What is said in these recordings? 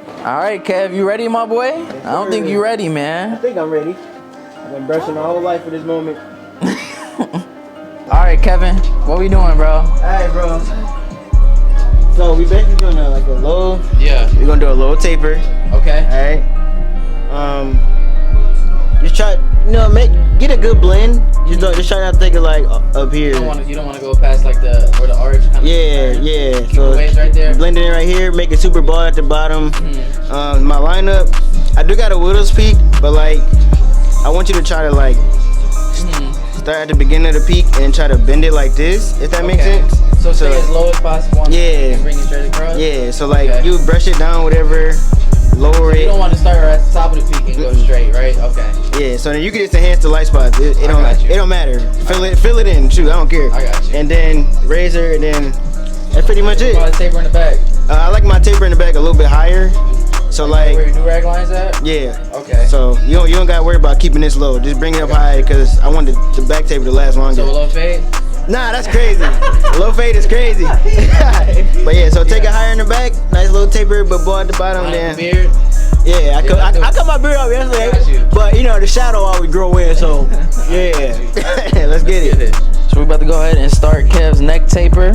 All right, Kev, you ready, my boy? Yes, I don't think you ready, man. I think I'm ready. I've been brushing my whole life for this moment. All right, Kevin, what we doing, bro? All right, bro. So we basically doing a low. Yeah. We're gonna do a low taper. Okay. All right. Just try, get a good blend. Just try not to take it like up here. You don't want to go past like where the arch kind of. Yeah. Keep the waves right there. Blend it in right here. Make it super bald at the bottom. My lineup, I do got a widow's peak, but like I want you to try to like start at the beginning of the peak and try to bend it like this. If that makes sense. So stay as low as possible. Yeah. And bring it straight across. Yeah. So like you brush it down, whatever. Lower it. You don't want to start at the top of the peak and go straight, right? Okay. Yeah, so then you can just enhance the light spots. It don't matter. Fill it in. Shoot, I don't care. I got you. And then razor, and then that's pretty much it. Taper in the back. I like my taper in the back a little bit higher. So like where your new rag line's at? Yeah. Okay. So you don't gotta worry about keeping this low. Just bring it up high because I want the back taper to last longer. So a low fade? Nah, that's crazy. Low fade is crazy. But yeah, so take it higher in the back, nice little taper, but bald at the bottom. Then beard. Yeah, I cut my beard off yesterday, but the shadow always grow in, so yeah. Let's get it. So we're about to go ahead and start Kev's neck taper.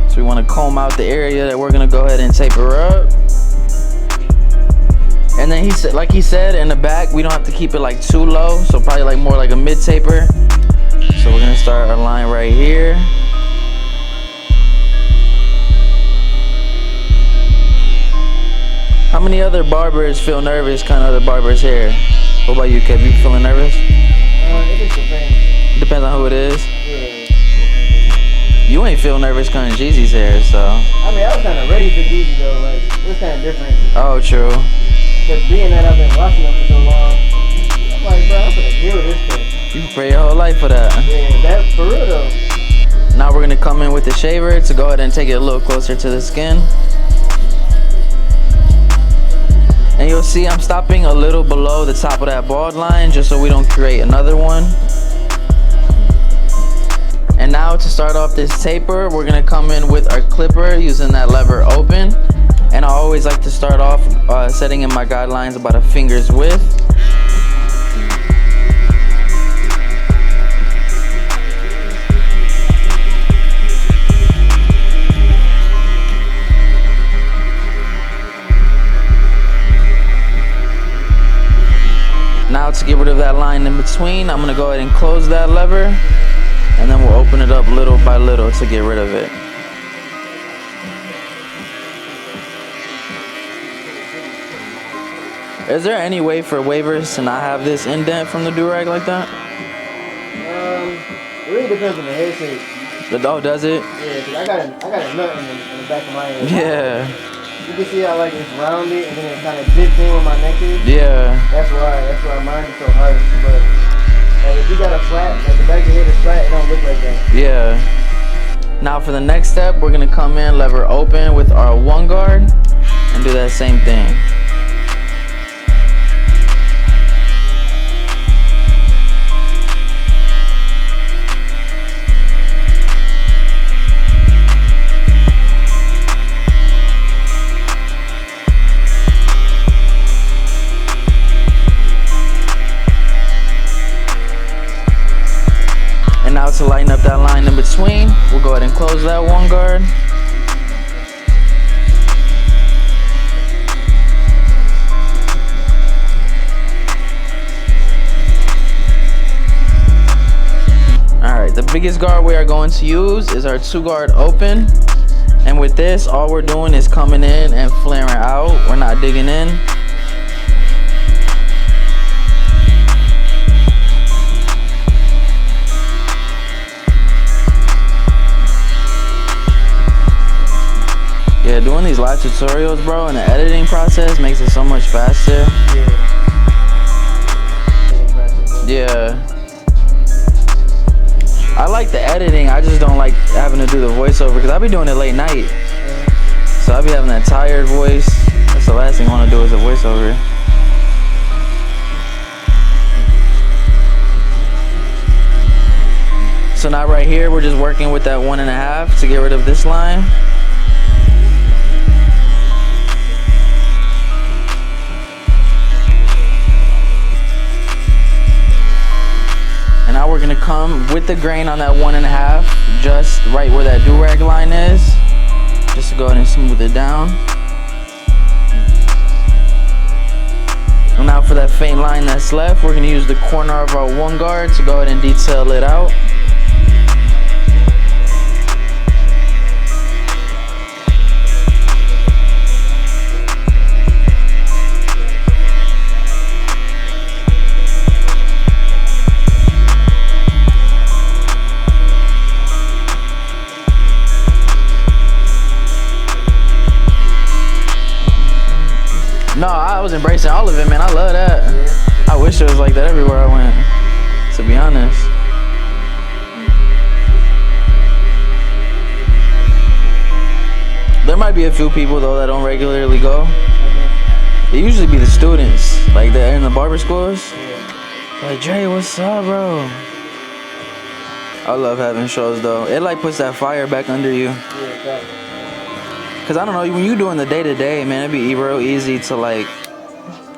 So we want to comb out the area that we're gonna go ahead and taper up. And then like he said, in the back, we don't have to keep it like too low, so probably like more like a mid taper. So we're gonna start our line right here. How many other barbers feel nervous cutting other barbers' hair? What about you, Kev? You feeling nervous? It just depends. Depends on who it is. Yeah. You ain't feel nervous cutting Jeezy's hair, so. I mean, I was kind of ready for Jeezy though. Like, it was kind of different. Oh, true. Because being that I've been watching them for so long, I'm like, bro, I'm gonna deal with this thing. You pray your whole life for that. Yeah, that's for real though. Now we're gonna come in with the shaver to go ahead and take it a little closer to the skin. And you'll see I'm stopping a little below the top of that bald line just so we don't create another one. And now to start off this taper, we're gonna come in with our clipper using that lever open. And I always like to start off setting in my guidelines about a finger's width. Now to get rid of that line in between, I'm gonna go ahead and close that lever, and then we'll open it up little by little to get rid of it. Is there any way for wavers to not have this indent from the do-rag like that? It really depends on the head shape. Oh, does it? Yeah, cause I got a nut in the back of my head. Yeah. You can see how like it's rounded and then it kind of dips in where my neck is. Yeah. That's why mine is so harsh. But if you got a flat, like the back of your head is flat, it don't look like that. Yeah. Now for the next step, we're gonna come in lever open with our one guard and do that same thing. And now to lighten up that line in between, we'll go ahead and close that one guard. Alright, the biggest guard we are going to use is our 2-guard open. And with this, all we're doing is coming in and flaring out. We're not digging in. Yeah, doing these live tutorials, bro, and the editing process makes it so much faster. Yeah. I like the editing, I just don't like having to do the voiceover because I be doing it late night. So I be having that tired voice. That's the last thing I want to do is a voiceover. So now right here, we're just working with that 1.5 to get rid of this line. come with the grain on that 1.5, just right where that do-rag line is. Just to go ahead and smooth it down. And now for that faint line that's left, we're gonna use the corner of our 1 guard to go ahead and detail it out. No, I was embracing all of it, man. I love that. I wish it was like that everywhere I went, to be honest. There might be a few people, though, that don't regularly go. It usually be the students, like they're in the barber schools. Like, Dre, what's up, bro? I love having shows, though. It, like, puts that fire back under you. Cause I don't know, when you doing the day-to-day, man, it'd be real easy to, like,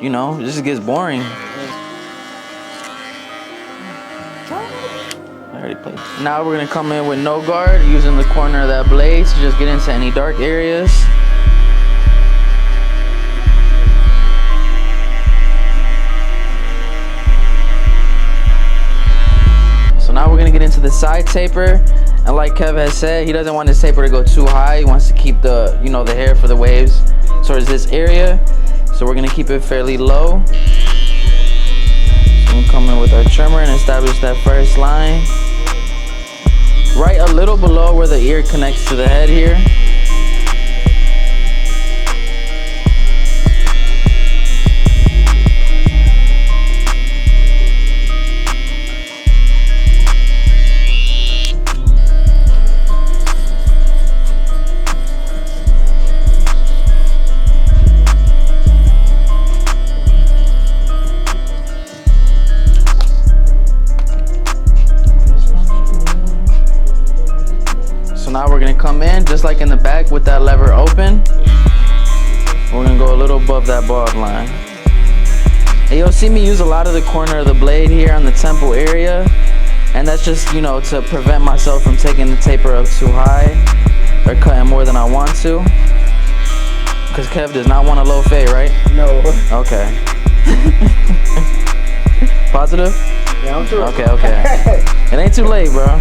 you know, it just gets boring. I already played. Now we're gonna come in with no guard, using the corner of that blade to just get into any dark areas. So now we're gonna get into the side taper. And like Kev has said, he doesn't want his taper to go too high. He wants to keep the, you know, the hair for the waves towards this area. So we're gonna keep it fairly low. So we'll come in with our trimmer and establish that first line. Right a little below where the ear connects to the head here. Now we're gonna come in just like in the back with that lever open. We're gonna go a little above that bald line. And you'll see me use a lot of the corner of the blade here on the temple area, and that's just, you know, to prevent myself from taking the taper up too high or cutting more than I want to. Cause Kev does not want a low fade, right? No. Okay. Positive? Yeah, I'm sure. Okay, okay. It ain't too late, bro.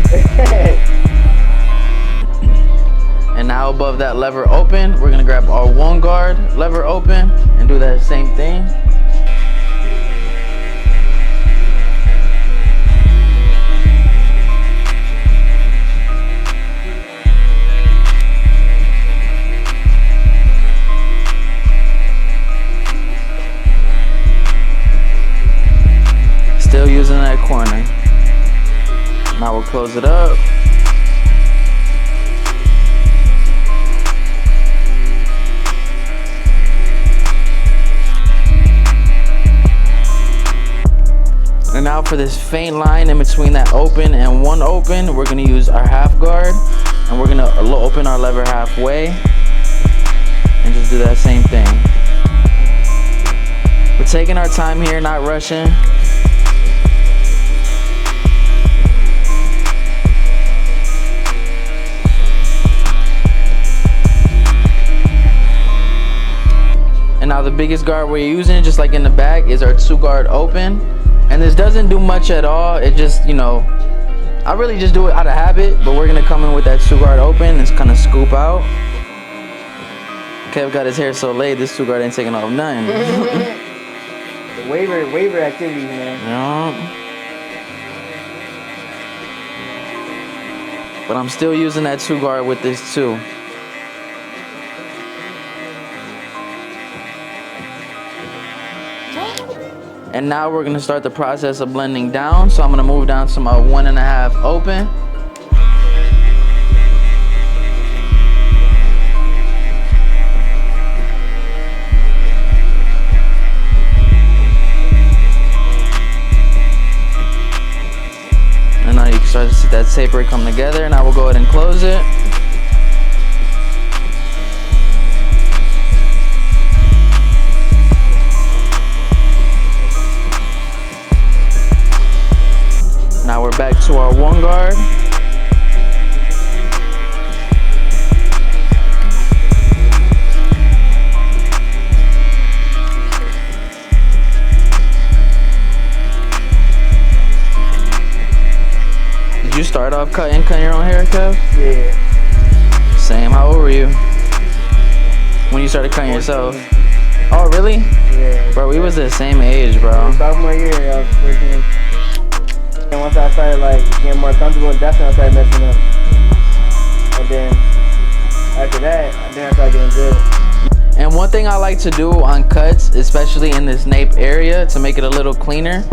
And now above that lever open, we're gonna grab our 1 guard, lever open, and do that same thing. Still using that corner. Now we'll close it up. And now for this faint line in between that open and 1 open, we're gonna use our 1/2 guard, and we're gonna open our lever halfway and just do that same thing. We're taking our time here, not rushing. And now the biggest guard we're using, just like in the back, is our 2 guard open. And this doesn't do much at all. It just, you know, I really just do it out of habit, but we're gonna come in with that 2 guard open and kind of scoop out. Kev got his hair so laid, this 2 guard ain't taking off nothing. The waiver activity, man. Yeah. But I'm still using that 2 guard with this too. And now we're gonna start the process of blending down. So I'm gonna move down to my 1.5 open. And now you can start to see that taper come together. Now we'll go ahead and close it. Now we're back to our start off cutting your own hair, Kev? Yeah. Same. How old were you when you started cutting yourself? Oh, really? Yeah. Bro, we was the same age, bro. Sophomore year, I was 14. And once I started like getting more comfortable, that's when I started messing up. And then after that, I started getting good. And one thing I like to do on cuts, especially in this nape area, to make it a little cleaner,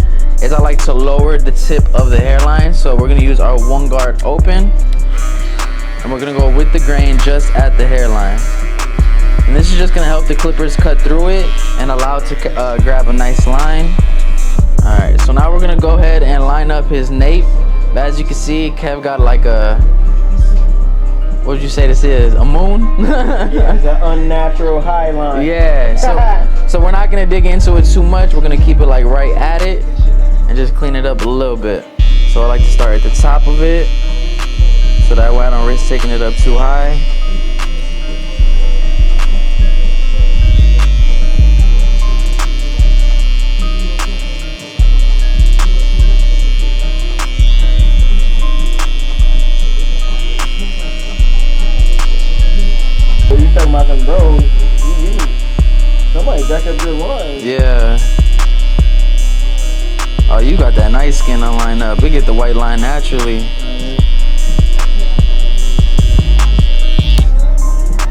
is I like to lower the tip of the hairline. So we're gonna use our 1 guard open, and we're gonna go with the grain just at the hairline. And this is just gonna help the clippers cut through it and allow it to grab a nice line. All right, so now we're gonna go ahead and line up his nape. But as you can see, Kev got like a, what would you say this is? A moon? Yeah, it's an unnatural high line. Yeah, so we're not gonna dig into it too much. We're gonna keep it like right at it and just clean it up a little bit. So I like to start at the top of it, so that way I don't risk taking it up too high. You talking about some bros? Somebody jacked up your lines. Yeah. Oh, you got that nice skin to line up. We get the white line naturally.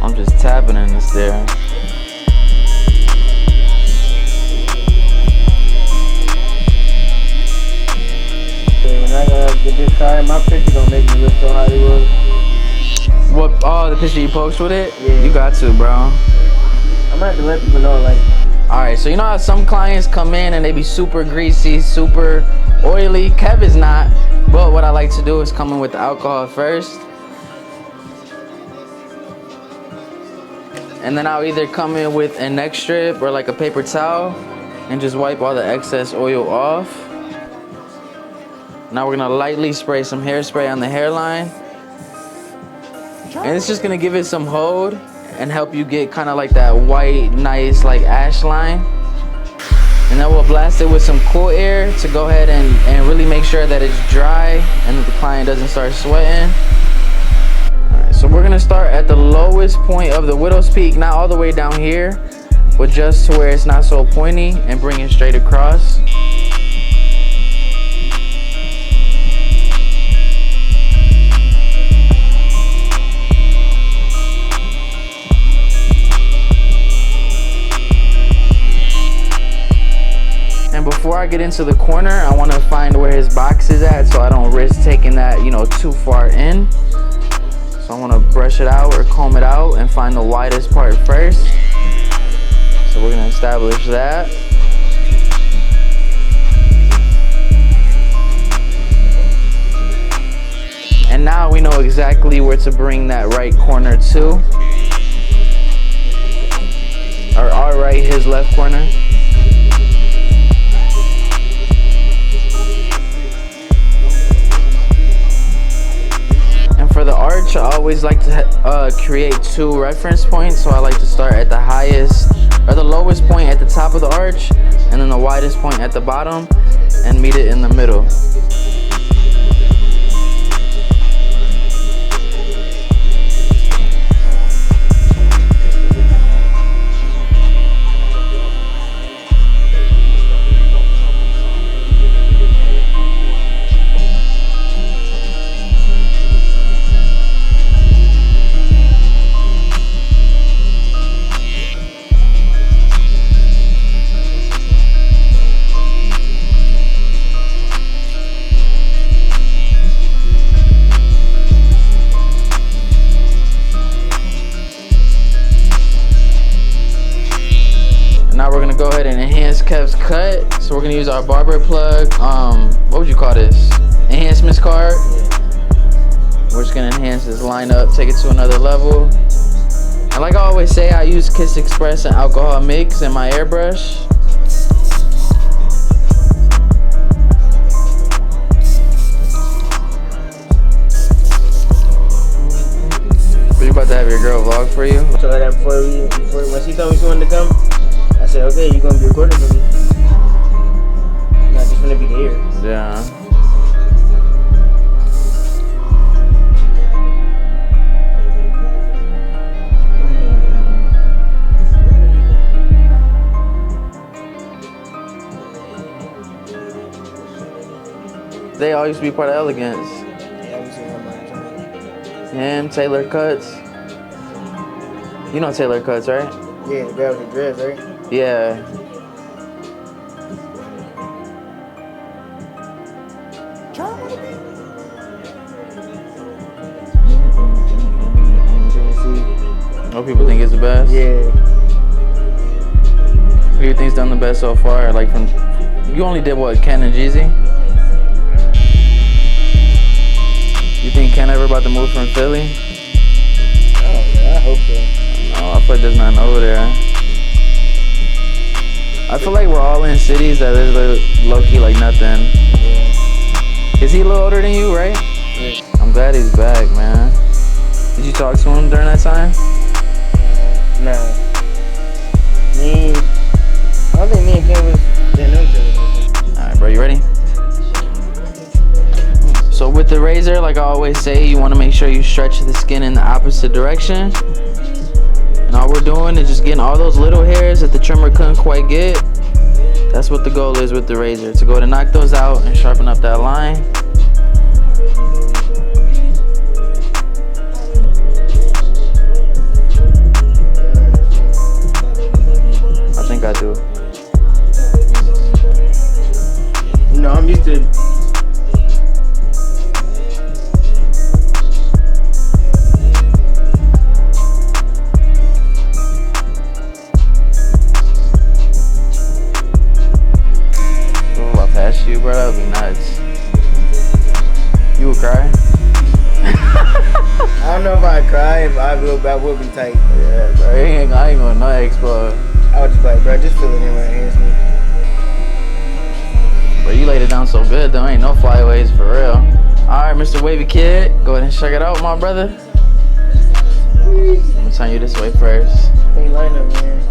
I'm just tapping in this there. Okay, when I get this car, my picture gonna make me look so Hollywood. What? Oh, the picture you post with it? Yeah. You got to, bro. I'm gonna have to let people know, like. Alright, so you know how some clients come in and they be super greasy, super oily? Kev is not, but what I like to do is come in with the alcohol first. And then I'll either come in with a neck strip or like a paper towel and just wipe all the excess oil off. Now we're gonna lightly spray some hairspray on the hairline. And it's just gonna give it some hold and help you get kind of like that white, nice, like ash line. And then we'll blast it with some cool air to go ahead and really make sure that it's dry and that the client doesn't start sweating. All right, so we're gonna start at the lowest point of the widow's peak, not all the way down here, but just to where it's not so pointy, and bring it straight across. Before I get into the corner, I want to find where his box is at so I don't risk taking that, you know, too far in. So I want to brush it out or comb it out and find the widest part first. So we're going to establish that. And now we know exactly where to bring that right corner to. Or our right, his left corner. For the arch, I always like to create 2 reference points. So I like to start at the highest or the lowest point at the top of the arch, and then the widest point at the bottom, and meet it in the middle. Now we're gonna go ahead and enhance Kev's cut. So we're gonna use our barber plug. What would you call this? Enhancements card. We're just gonna enhance this lineup, take it to another level. And like I always say, I use Kiss Express and alcohol mix in my airbrush. You about to have your girl vlog for you? So like that before when she told me she wanted to come, I said, okay, you're gonna be recording for me. Not just gonna be here. Yeah. They all used to be part of Elegance. Yeah, I'm seeing him. Him, Taylor Cuts. You know Taylor Cuts, right? Yeah, the guy with the dreads, right? Yeah. What people think is the best? Yeah. Who do you think's done the best so far? Like from, you only did what, Ken and Jeezy? You think Ken ever about to move from Philly? Oh, yeah, I hope so. No, I feel like there's nothing over there. I feel like we're all in cities that there's low key like nothing. Yeah. Is he a little older than you, right? Yeah. I'm glad he's back, man. Did you talk to him during that time? Nah. I don't think me and Ken was getting into it. Alright, bro, you ready? So with the razor, like I always say, you want to make sure you stretch the skin in the opposite direction. And all we're doing is just getting all those little hairs that the trimmer couldn't quite get. That's what the goal is with the razor, to go to knock those out and sharpen up that line. I think I do. You know, I'm used to. You, bro, that would be nuts. You would cry? I don't know if I'd cry, but I would be tight. Yeah, bro. I ain't gonna not explode. I would just be like, bro, just feel it in my hands. Bro, you laid it down so good, though. Ain't no flyaways for real. Alright, Mr. Wavy Kid, go ahead and check it out, my brother. I'm gonna turn you this way first. Clean lineup, man.